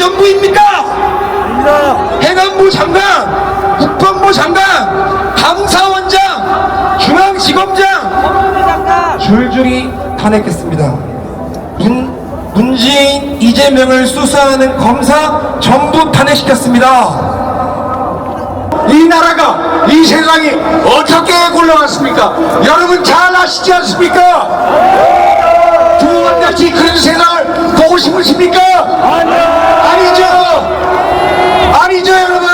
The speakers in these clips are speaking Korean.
정부입니까? 행안부 장관, 국방부 장관, 감사원장, 중앙지검장 줄줄이 탄핵했습니다. 문재인, 이재명을 수사하는 검사 전부 탄핵시켰습니다. 이 나라가, 이 세상이 어떻게 굴러갔습니까? 여러분 잘 아시지 않습니까? 두번같이 그런 세상을 보고 싶으십니까? 아니죠. 아니죠, 여러분.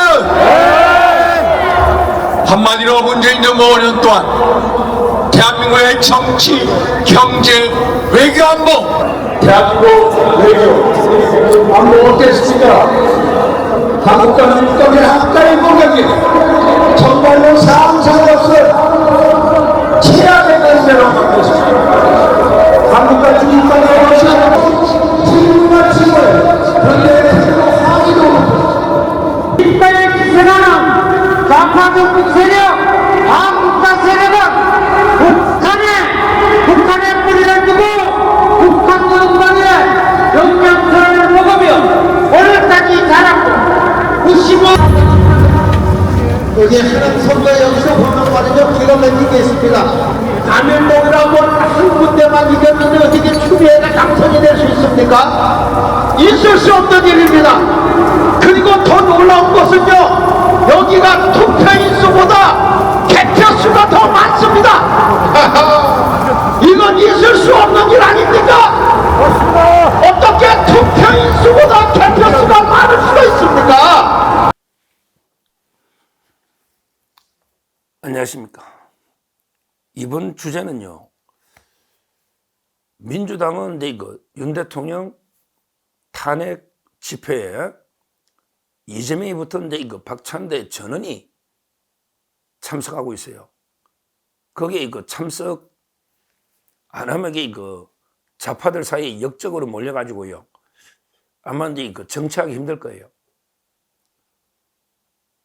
한마디로 문재인 정부 5년 동안 대한민국의 정치, 경제, 외교, 안보, 대한민국 외교, 안보 어땠습니까? 한국과 미국과의 한가의 공격이 정말로 상상할 수 없을 최악의 관계로 바뀌었습니다. 한국과 중국과의 러시아 불문한 침을 그런데 하기도 이빨에 기생하는 좌파 정부 세력, 한국과 세력은 북한에 뿌리를 두고 북한 정권의 영향권을 먹으며 오늘까지 자랐고 여기 하는 선거 여기서 보면 말이죠. 기가 막힌 게 있습니다. 자밀목이라고 한 군데만 이겼는데 어떻게 추미애가 당선이 될 수 있습니까? 있을 수 없는 일입니다. 그리고 더 놀라운 것은요, 여기가 투표인수보다 개표수가 더 많습니다. 이건 있을 수 없는 일 아닙니까? 어떻게 투표인수보다 개표수가 많을 수가 있습니까? 안녕하십니까. 이번 주제는요, 민주당은 윤 대통령 탄핵 집회에 이재명이 붙은 박찬대 전원이 참석하고 있어요. 거기에 참석 안 하면 좌파들 사이에 역적으로 몰려가지고요, 아마 정치하기 힘들 거예요.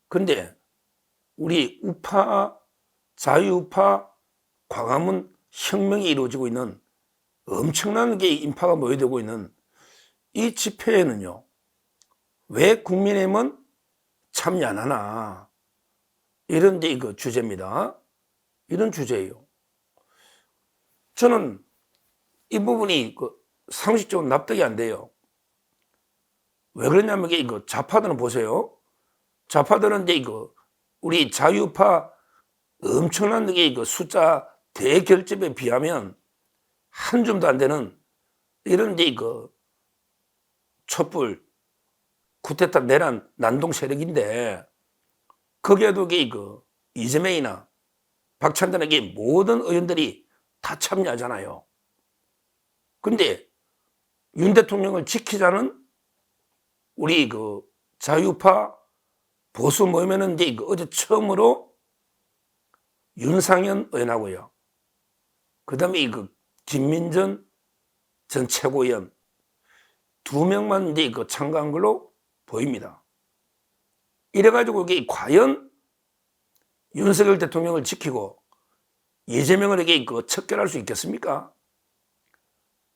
근데 우리 우파, 자유우파, 광화문 혁명이 이루어지고 있는 엄청난 인파가 모여들고 있는 이 집회에는요, 왜 국민의힘은 참여 안 하나, 이런 주제입니다. 이런 주제예요. 저는 이 부분이 상식적으로 납득이 안 돼요. 왜 그러냐면 좌파들은 보세요. 좌파들은 우리 자유파 엄청난 숫자 대결집에 비하면 한 줌도 안 되는 이런 촛불, 쿠데타 내란 난동 세력인데, 거기에도 이재명이나 박찬대나 모든 의원들이 다 참여하잖아요. 근데 윤 대통령을 지키자는 우리 자유파 보수 모임에는 어제 처음으로 윤상현 의원하고요, 그 다음에 김민전 전 최고위원 두 명만 참가한 걸로 보입니다. 이래가지고 이게 과연 윤석열 대통령을 지키고 이재명을 척결할 수 있겠습니까?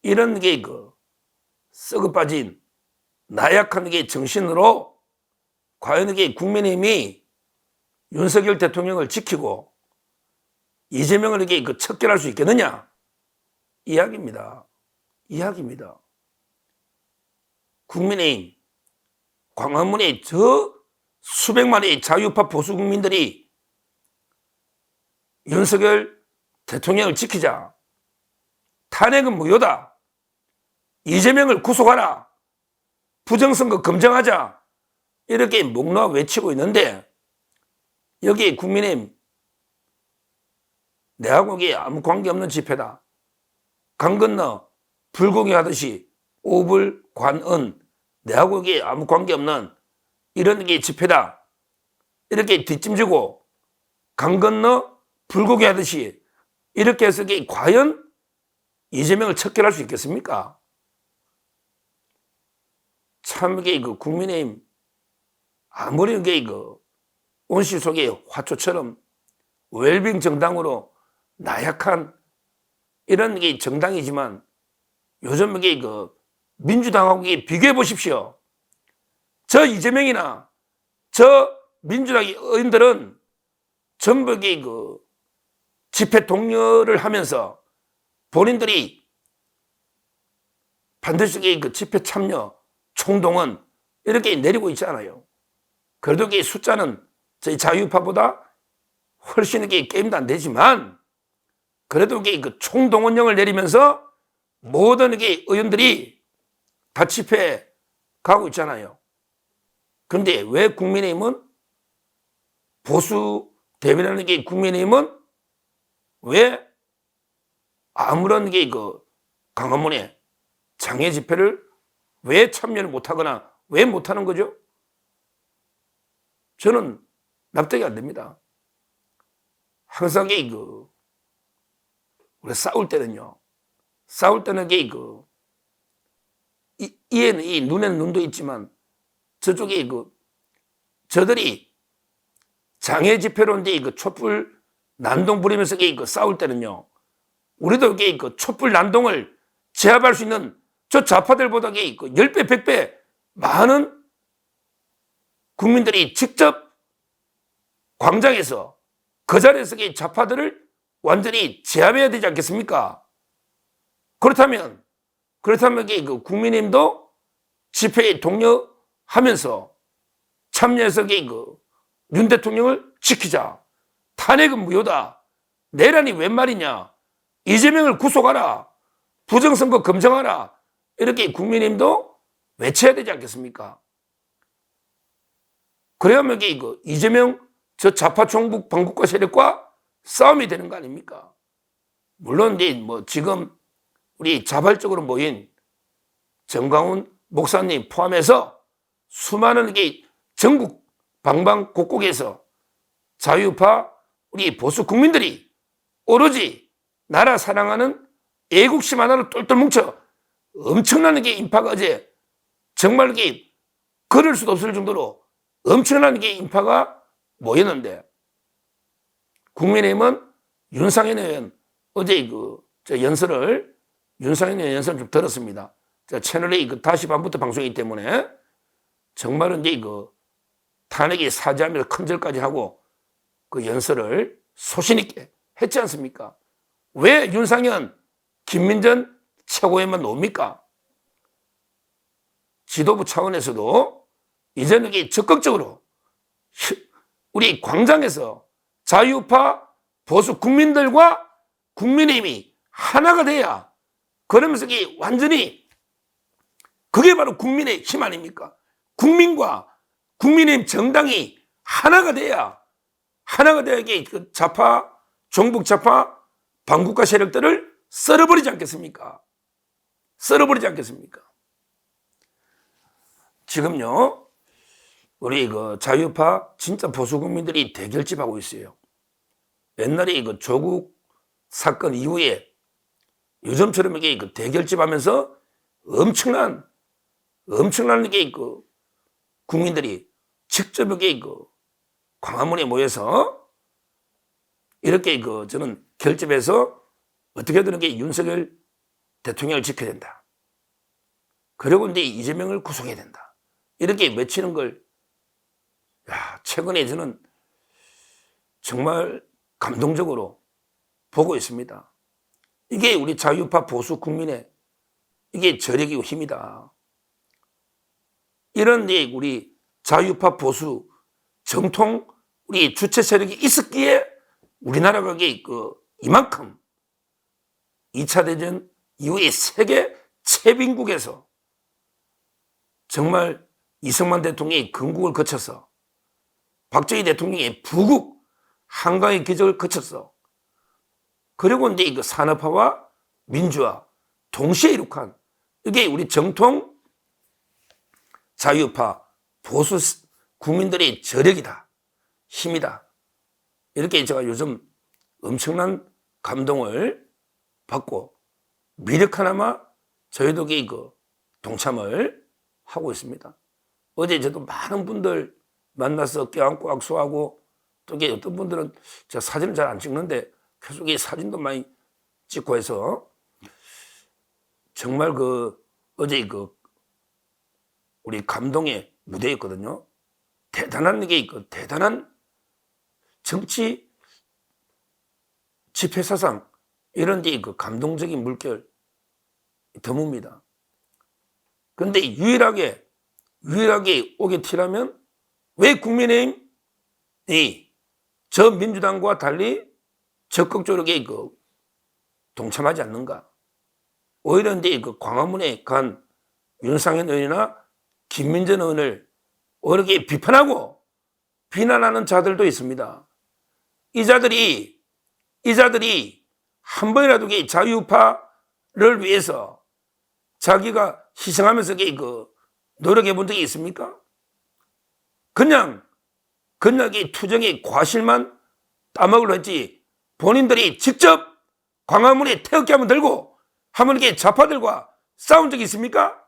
이런 썩어 빠진 나약한 정신으로 과연 국민의힘이 윤석열 대통령을 지키고 이재명을 척결할 수 있겠느냐? 이야기입니다. 국민의힘 광화문에 저 수백만의 자유파 보수 국민들이 윤석열 대통령을 지키자, 탄핵은 무효다, 이재명을 구속하라, 부정선거 검증하자, 이렇게 목 놓아 외치고 있는데, 여기 국민의힘 내하고 아무 관계없는 집회다, 강 건너 불고기 하듯이 오불관은 내하고 아무 관계없는 이런 집회다, 이렇게 뒷짐지고 강 건너 불고기 하듯이 이렇게 해서 과연 이재명을 척결할 수 있겠습니까? 참 국민의힘 아무리 온실 속의 화초처럼 웰빙 정당으로 나약한 이런 정당이지만, 요즘 민주당하고 비교해 보십시오. 저 이재명이나 저 민주당 의원들은 전부 그 집회 독려를 하면서 본인들이 반드시 그 집회 참여, 총동원 이렇게 내리고 있잖아요. 그래도 이 숫자는 저희 자유파보다 훨씬 이게 게임도 안 되지만 그래도 그 총동원령을 내리면서 모든 게 의원들이 다 집회에 가고 있잖아요. 그런데 왜 국민의힘은 보수 대변하는 게 국민의힘은 왜 아무런 게 그 광화문에 장애 집회를 왜 참여를 못하거나 왜 못하는 거죠? 저는 납득이 안 됩니다. 항상 우리 싸울 때는 이에는 이 눈에는 눈도 있지만 저쪽에 저들이 장애 집회로 이제 촛불 난동 부리면서 싸울 때는요, 우리도 촛불 난동을 제압할 수 있는 저 좌파들보다 10배, 100배 많은 국민들이 직접 광장에서 그 자리에서 좌파들을 완전히 제압해야 되지 않겠습니까? 그렇다면 국민의힘도 집회에 독려하면서 참여해서 윤 대통령을 지키자. 탄핵은 무효다. 내란이 웬 말이냐. 이재명을 구속하라. 부정선거 검증하라. 이렇게 국민의힘도 외쳐야 되지 않겠습니까? 그래야만 이재명 저 좌파 종북 반국가 세력과 싸움이 되는 거 아닙니까? 물론 지금 우리 자발적으로 모인 정광훈 목사님 포함해서 수많은 전국 방방곡곡에서 자유파 우리 보수 국민들이 오로지 나라 사랑하는 애국심 하나로 똘똘 뭉쳐 엄청난 인파가 어제 정말 걸을 수도 없을 정도로 엄청난 인파가 모였는데 국민의힘은 윤상현 의원 어제 윤상현 의원 연설을 좀 들었습니다. 채널A 다시 반부터 방송이기 때문에 정말은 탄핵에 사죄하면서 큰절까지 하고 그 연설을 소신있게 했지 않습니까? 왜 윤상현, 김민전 최고위원만 놓습니까? 지도부 차원에서도 이제는 적극적으로 우리 광장에서 자유파 보수 국민들과 국민의힘이 하나가 돼야 그러면서 완전히 그게 바로 국민의 힘 아닙니까? 국민과 국민의힘 정당이 하나가 돼야 그 좌파, 종북 좌파, 반국가 세력들을 썰어버리지 않겠습니까? 지금요, 우리 자유파 진짜 보수 국민들이 대결집하고 있어요. 옛날에 조국 사건 이후에 요즘처럼 대결집하면서 엄청난 국민들이 직접 광화문에 모여서 이렇게 저는 결집해서 어떻게든 윤석열 대통령을 지켜야 된다. 그리고 이제 이재명을 구속해야 된다. 이렇게 외치는 걸 최근에 저는 정말 감동적으로 보고 있습니다. 이게 우리 자유파 보수 국민의 이게 저력이고 힘이다. 이런 우리 자유파 보수 정통 우리 주체 세력이 있었기에 우리나라가 이만큼 2차 대전 이후에 세계 최빈국에서 정말 이승만 대통령이 건국을 거쳐서 박정희 대통령이 부국 한강의 기적을 거쳤어. 그리고 이제 산업화와 민주화 동시에 이룩한 이게 우리 정통 자유파 보수 국민들의 저력이다. 힘이다. 이렇게 제가 요즘 엄청난 감동을 받고 미력 하나마 저희도 동참을 하고 있습니다. 어제 저도 많은 분들 만나서 껴안고 악수하고 또 어떤 분들은 제가 사진을 잘 안 찍는데 계속 사진도 많이 찍고 해서 정말 어제 우리 감동의 무대였거든요. 대단한 게 있고 대단한 정치 집회 사상 이런 데 그 감동적인 물결 드뭅니다. 그런데 유일하게 오게 티라면 왜 국민의힘이 저 민주당과 달리 적극적으로 그 동참하지 않는가? 오히려 이제 그 광화문에 간 윤상현 의원이나 김민전 의원을 어렵게 비판하고 비난하는 자들도 있습니다. 이 자들이 한 번이라도 자유파를 위해서 자기가 희생하면서 그 노력해 본 적이 있습니까? 그냥 투정의 과실만 따먹으려 했지 본인들이 직접 광화문에 태극기 한번 들고 한번 이렇게 좌파들과 싸운 적이 있습니까?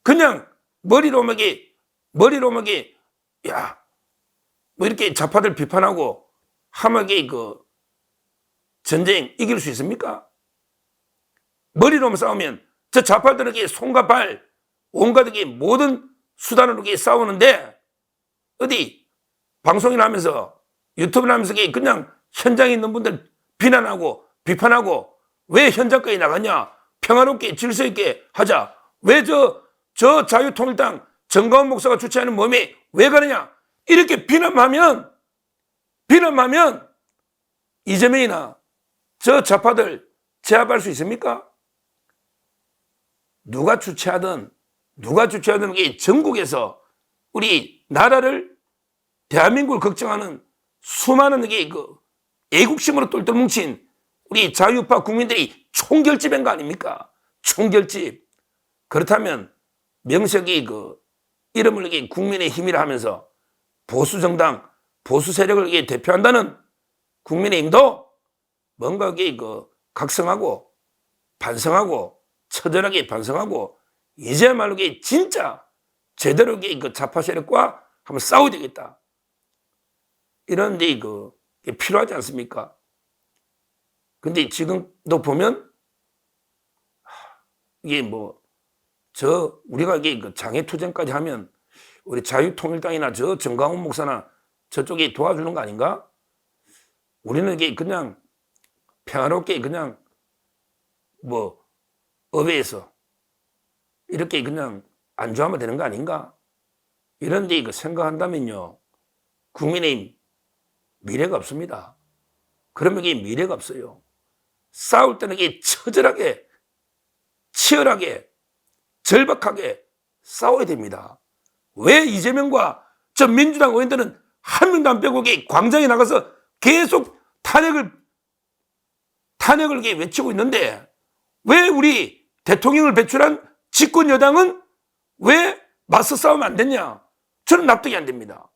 그냥 머리로만 야, 뭐 이렇게 좌파들 비판하고 함하게 그 전쟁 이길 수 있습니까? 머리로만 싸우면 저 좌파들에게 손과 발 온갖 게 모든 수단으로 싸우는데 어디 방송이나 하면서 유튜브나 하면서 그냥 현장에 있는 분들 비난하고 비판하고 왜 현장까지 나가냐? 평화롭게 질서 있게 하자. 왜 저 자유통일당 정가훈 목사가 주최하는 모임에 왜 가느냐? 이렇게 비난하면 이재명이나 저 좌파들 제압할 수 있습니까? 누가 주최하든 게 전국에서 우리 나라를 대한민국을 걱정하는 수많은 그 애국심으로 똘똘 뭉친 우리 자유파 국민들이 총결집한 거 아닙니까? 총결집. 그렇다면 명색이 그 이름을 국민의힘이라 하면서 보수 정당, 보수 세력을 대표한다는 국민의힘도 뭔가 그 각성하고 반성하고 처절하게 반성하고 이제야말로 진짜 제대로 그 좌파 세력과 한번 싸워야 되겠다. 이런 데 필요하지 않습니까? 근데 지금도 보면 이게 우리가 그 장애투쟁까지 하면 우리 자유통일당이나 저 정강훈 목사나 저쪽에 도와주는 거 아닌가? 우리는 이게 그냥 평화롭게 그냥 의회에서 이렇게 그냥 안주하면 되는 거 아닌가? 이런 데 생각한다면요. 국민의힘 미래가 없습니다. 그러면 이게 미래가 없어요. 싸울 때는 이게 처절하게, 치열하게, 절박하게 싸워야 됩니다. 왜 이재명과 저 민주당 의원들은 한 명도 안 빼고 광장에 나가서 계속 탄핵을 외치고 있는데 왜 우리 대통령을 배출한 집권 여당은 왜 맞서 싸우면 안 됐냐? 저는 납득이 안 됩니다.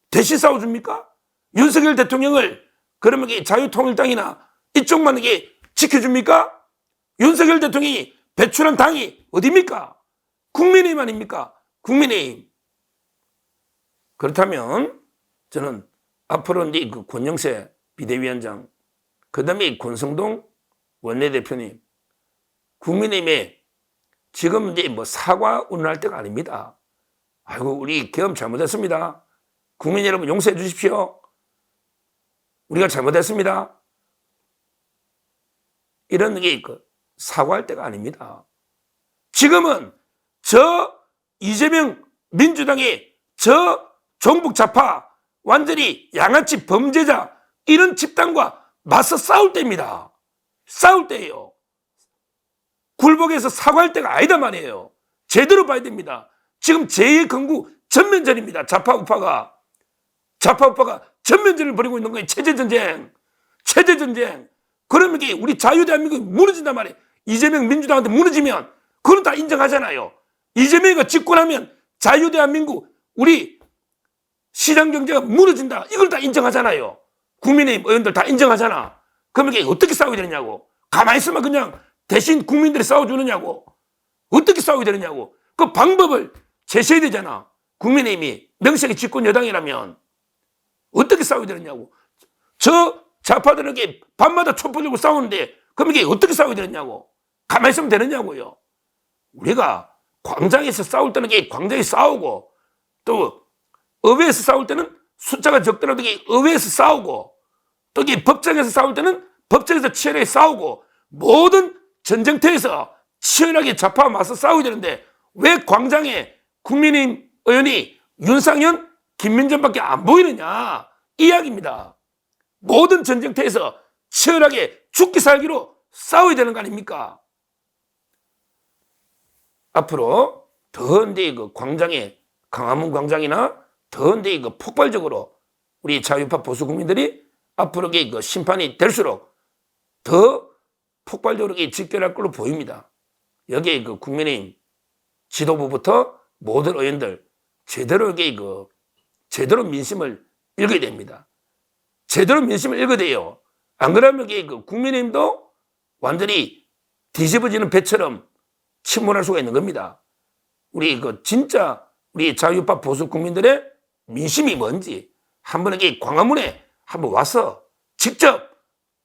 대신 싸워줍니까? 윤석열 대통령을 그러면 자유통일당이나 이쪽만 지켜줍니까? 윤석열 대통령이 배출한 당이 어디입니까? 국민의힘 아닙니까? 국민의힘. 그렇다면 저는 앞으로 그 권영세 비대위원장, 그 다음에 권성동 원내대표님, 국민의힘에 지금 사과 운운할 때가 아닙니다. 아이고, 우리 계엄 잘못했습니다. 국민 여러분 용서해 주십시오. 우리가 잘못했습니다. 이런 사과할 때가 아닙니다. 지금은 저 이재명 민주당의 저 종북 좌파 완전히 양아치 범죄자 이런 집단과 맞서 싸울 때입니다. 싸울 때예요. 굴복해서 사과할 때가 아니다 말이에요. 제대로 봐야 됩니다. 지금 제2의 건국 전면전입니다. 좌파 우파가 전면전을 벌이고 있는 거예요. 체제전쟁. 그러면 우리 자유대한민국이 무너진단 말이에요. 이재명 민주당한테 무너지면 그건 다 인정하잖아요. 이재명이가 집권하면 자유대한민국 우리 시장경제가 무너진다. 이걸 다 인정하잖아요. 국민의힘 의원들 다 인정하잖아. 그러면 어떻게 싸워야 되느냐고. 가만히 있으면 그냥 대신 국민들이 싸워주느냐고. 어떻게 싸워야 되느냐고. 그 방법을 제시해야 되잖아. 국민의힘이 명색이 집권 여당이라면 어떻게 싸워야 되느냐고. 저 좌파들에게 밤마다 촛불 들고 싸우는데 그럼 이게 어떻게 싸워야 되느냐고. 가만히 있으면 되느냐고요. 우리가 광장에서 싸울 때는 이게 광장에서 싸우고, 또 의회에서 싸울 때는 숫자가 적더라도 이게 의회에서 싸우고, 또 이게 법정에서 싸울 때는 법정에서 치열하게 싸우고, 모든 전쟁터에서 치열하게 좌파와 맞서 싸워야 되는데 왜 광장에 국민의힘 의원이 윤상현, 김민전밖에 안 보이느냐, 이 이야기입니다. 모든 전쟁터에서 치열하게 죽기 살기로 싸워야 되는 거 아닙니까? 앞으로 더한데 그 광장에, 광화문 광장이나 더한데 그 폭발적으로 우리 자유파 보수 국민들이 앞으로 그 심판이 될수록 더 폭발적으로 집결할 걸로 보입니다. 여기에 그 국민의힘 지도부부터 모든 의원들 제대로 제대로 민심을 읽어야 됩니다. 제대로 민심을 읽어야 돼요. 안 그러면 그 국민의힘도 완전히 뒤집어지는 배처럼 침몰할 수가 있는 겁니다. 우리 진짜 우리 자유파 보수 국민들의 민심이 뭔지 한번 광화문에 한번 와서 직접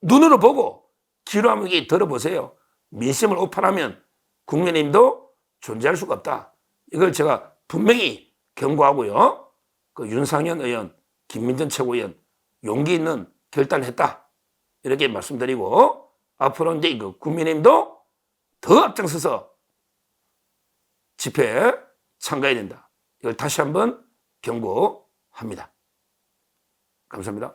눈으로 보고 귀로 한번 들어보세요. 민심을 오판하면 국민의힘도 존재할 수가 없다. 이걸 제가 분명히 경고하고요. 윤상현 의원, 김민전 최고위원 용기 있는 결단을 했다. 이렇게 말씀드리고, 앞으로 이제 국민의힘도 더 앞장서서 집회에 참가해야 된다. 이걸 다시 한번 경고합니다. 감사합니다.